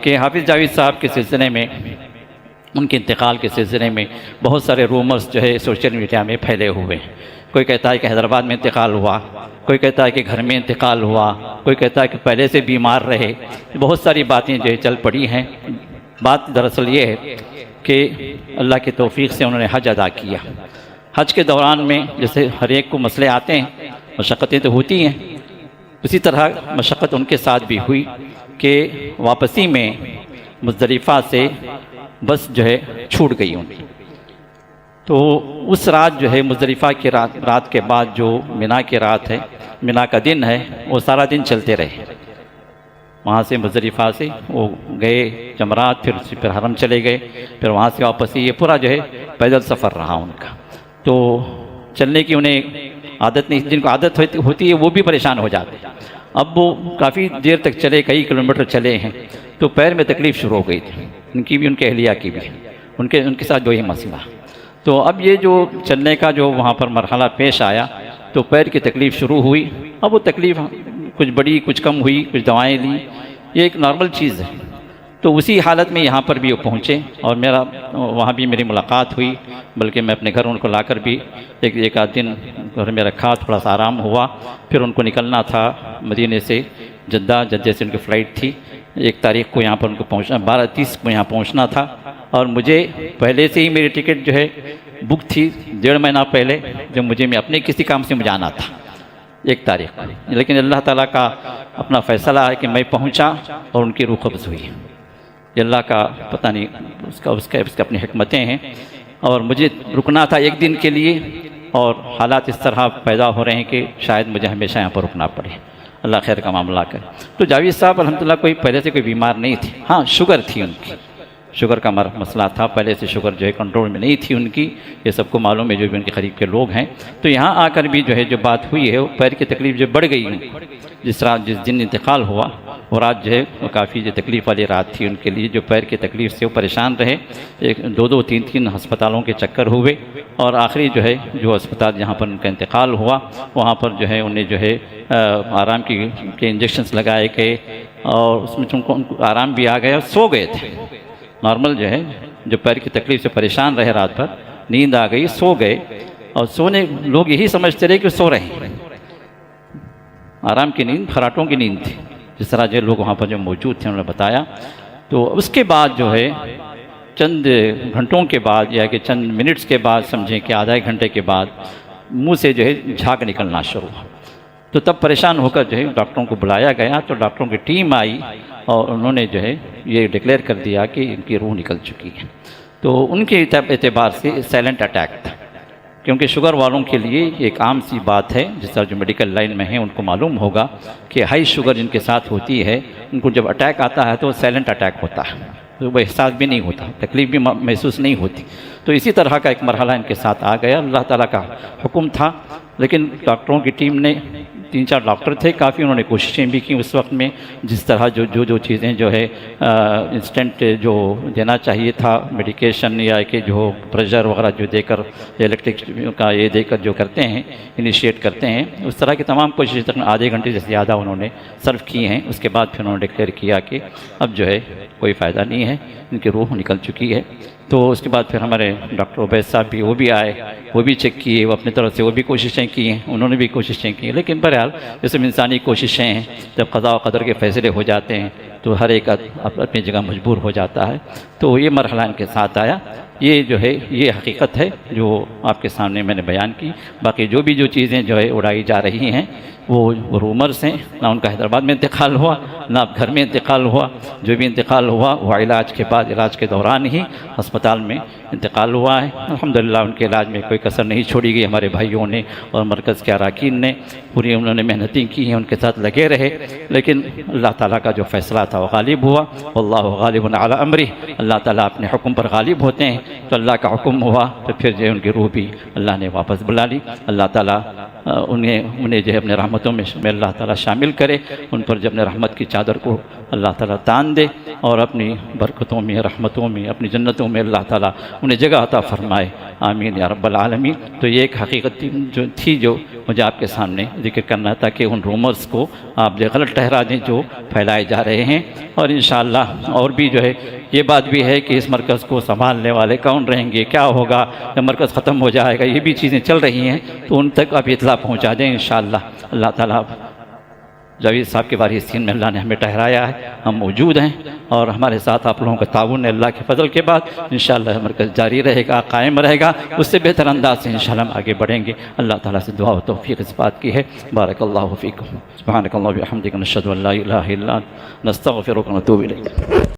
कि हाफिज़ जावेद साहब के सिलसिले में, उनके इंतकाल के सिलसिले में बहुत सारे रूमर्स जो है सोशल मीडिया में फैले हुए हैं। कोई कहता है कि हैदराबाद में इंतकाल हुआ, कोई कहता है कि घर में इंतकाल हुआ, कोई कहता है कि पहले से बीमार रहे। बहुत सारी बातें जो है चल पड़ी हैं। बात दरअसल ये है कि अल्लाह की तौफीक से उन्होंने हज अदा किया। हज के दौरान में जैसे हर एक को मसले आते हैं, मशक्क़तें तो होती हैं, उसी तरह मशक्क़त उनके साथ भी हुई कि वापसी में मुज़दलिफ़ा से बस जो है छूट गई उनकी। तो उस रात जो है मुज़दलिफ़ा की रात के बाद जो मिना की रात है, मिना का दिन है, वो सारा दिन चलते रहे। वहाँ से मुज़दलिफ़ा से वो गए जमरात, फिर हरम चले गए, फिर वहाँ से वापस ये पूरा जो है पैदल सफ़र रहा उनका। तो चलने की उन्हें आदत नहीं, जिनको आदत होती है वो भी परेशान हो जाते हैं। अब वो काफ़ी देर तक चले, कई किलोमीटर चले हैं, तो पैर में तकलीफ़ शुरू हो गई थी, उनकी भी, उनके अहलिया की भी, उनके साथ जो ही मसला। तो अब ये जो चलने का जो वहाँ पर मरहला पेश आया, तो पैर की तकलीफ़ शुरू हुई। अब वो तकलीफ़ कुछ बड़ी कुछ कम हुई, कुछ दवाएं ली, ये एक नॉर्मल चीज़ है। तो उसी हालत में यहाँ पर भी वो पहुँचे और मेरा वहाँ भी मेरी मुलाकात हुई, बल्कि मैं अपने घर उनको लाकर भी एक आध दिन घर में रखा, थोड़ा सा आराम हुआ। फिर उनको निकलना था मदीने से जद्दे से उनकी फ़्लाइट थी। 1 तारीख को यहाँ पर उनको पहुँचना, 12:30 को यहाँ पहुँचना था और मुझे पहले से ही मेरी टिकट जो है बुक थी 1.5 महीना पहले, जब मैं अपने किसी काम से मुझे आना था 1 तारीख को। लेकिन अल्लाह ताला का अपना फ़ैसला है कि मैं पहुँचा और उनकी रूह कब्ज़ हुई। अल्लाह का पता नहीं, उसका अपनी हिकमतें हैं। और मुझे रुकना था 1 दिन के लिए और हालात इस तरह पैदा हो रहे हैं कि शायद मुझे हमेशा यहाँ पर रुकना पड़े। अल्लाह खैर का मामला करे। तो जावेद साहब अल्हम्दुलिल्लाह कोई पहले से कोई बीमार नहीं थी। हाँ, शुगर थी उनकी, शुगर का मसला था, पहले से शुगर जो है कंट्रोल में नहीं थी उनकी, ये सबको मालूम है जो भी उनके करीब के लोग हैं। तो यहाँ आकर भी जो है जो बात हुई है, वो पैर की तकलीफ़ जो बढ़ गई। जिस दिन इंतकाल हुआ वो रात जो है काफ़ी जो तकलीफ़ वाली रात थी उनके लिए, जो पैर की तकलीफ़ से वो परेशान रहे। 2-2, 3-3 अस्पतालों के चक्कर हुए और आखिरी जो है जो अस्पताल जहाँ पर उनका इंतकाल हुआ, वहाँ पर जो है उन्हें जो है आराम के इंजेक्शंस लगाए गए और उसमें उनको आराम भी आ गया और सो गए थे। नॉर्मल जो है जो पैर की तकलीफ़ से परेशान रहे, रात भर नींद आ गई, सो गए। और सोने लोग यही समझते रहे कि सो रहे हैं, आराम की नींद, खराटों की नींद थी, जिस तरह जो लोग वहाँ पर जो मौजूद थे उन्होंने बताया। तो उसके बाद जो है चंद घंटों के बाद या कि चंद मिनट्स के बाद, समझें कि आधा 1 घंटे के बाद मुंह से जो है झाग निकलना शुरू हुआ। तो तब परेशान होकर जो है डॉक्टरों को बुलाया गया। तो डॉक्टरों की टीम आई और उन्होंने जो है ये डिक्लेयर कर दिया कि इनकी रूह निकल चुकी है। तो उनके एतबार से साइलेंट अटैक था, क्योंकि शुगर वालों के लिए एक आम सी बात है, जिस तरह जो मेडिकल लाइन में है उनको मालूम होगा कि हाई शुगर जिनके साथ होती है, उनको जब अटैक आता है तो साइलेंट अटैक होता है, तो वो एहसास भी नहीं होता, तकलीफ़ भी महसूस नहीं होती। तो इसी तरह का एक मरहला इनके साथ आ गया। अल्लाह ताला का हुक्म था, लेकिन डॉक्टरों की टीम ने, 3-4 डॉक्टर थे, काफ़ी उन्होंने कोशिशें भी की उस वक्त में, जिस तरह जो चीज़ें जो है इंस्टेंट जो देना चाहिए था, मेडिकेशन या कि जो प्रेशर वगैरह जो देकर, इलेक्ट्रिक का ये देकर जो करते हैं, इनिशिएट करते हैं, उस तरह की तमाम कोशिशें तक आधे घंटे से ज़्यादा उन्होंने सर्व की हैं। उसके बाद फिर उन्होंने डिक्लेयर किया कि अब जो है कोई फ़ायदा नहीं है, इनकी रूह निकल चुकी है। तो उसके बाद फिर हमारे डॉक्टर उबैद साहब भी, वो भी आए, वो भी चेक किए, वो अपनी तरफ से वो भी कोशिशें की हैं, उन्होंने भी कोशिशें की। लेकिन बहरहाल ये सब इंसानी कोशिशें हैं, जब क़ज़ा व क़दर के फ़ैसले हो जाते हैं तो हर एक अपनी जगह मजबूर हो जाता है। तो ये मरहला इनके साथ आया। ये जो है ये हकीकत है जो आपके सामने मैंने बयान की। बाकी जो चीज़ें जो है उड़ाई जा रही हैं वो रूमर्स हैं। ना उनका हैदराबाद में इंतकाल हुआ, ना घर में इंतकाल हुआ। जो भी इंतकाल हुआ वो इलाज के बाद, इलाज के दौरान ही अस्पताल में इंतकाल हुआ है। अल्हम्दुलिल्लाह उनके इलाज में कोई कसर नहीं छोड़ी गई। हमारे भाइयों ने और मरकज़ के अरकान ने पूरी उन्होंने मेहनतें की हैं, उनके साथ लगे रहे। लेकिन अल्लाह ताला का जो फ़ैसला था वो गालिब हुआ। वल्लाहु गालिबुन अला अम्रिह, अल्लाह ताला अपने हुक्म पर गालिब होते हैं। तो अल्लाह का हुक्म हुआ तो फिर जो उनकी रूह भी अल्लाह ने वापस बुला ली। अल्लाह ताला उन्हें जो है अपने रहमतों में अल्लाह ताला शामिल करे, उन पर जब अपने रहमत की चादर को अल्लाह ताला तान दे और अपनी बरकतों में, रहमतों में, अपनी जन्नतों में अल्लाह ताला उन्हें जगह अता फरमाए। आमीन या रब्बल आलमीन। तो ये एक हकीकत जो थी जो मुझे आपके सामने जिक्र करना था कि उन रूमर्स को आप जो गलत ठहरा दें जो फैलाए जा रहे हैं। और इंशाअल्लाह और भी जो है ये बात भी है कि इस मरकज़ को संभालने वाले कौन रहेंगे, क्या होगा जब मरकज़ ख़त्म हो जाएगा, ये भी चीज़ें चल रही हैं, तो उन तक आप इतला पहुँचा दें इंशाअल्लाह। अल्लाह ताला जावेद साहब के वारिसीन में अल्लाह ने हमें ठहराया है, हम मौजूद हैं और हमारे साथ आप लोगों का ताउन है। अल्लाह के फजल के बाद इंशाअल्लाह मरकज़ जारी रहेगा, कायम रहेगा, उससे बेहतर अंदाज से इंशाअल्लाह हम आगे बढ़ेंगे। अल्लाह ताला से दुआ व तौफ़ीक़ इस बात की है। बारकल्लाहु फ़ीकुम। सुब्हानकल्लाहि व बिहम्दिका नशहदु अन ला इलाहा इल्ला अंत नस्तग़फिरुका व नतूबु इलैक।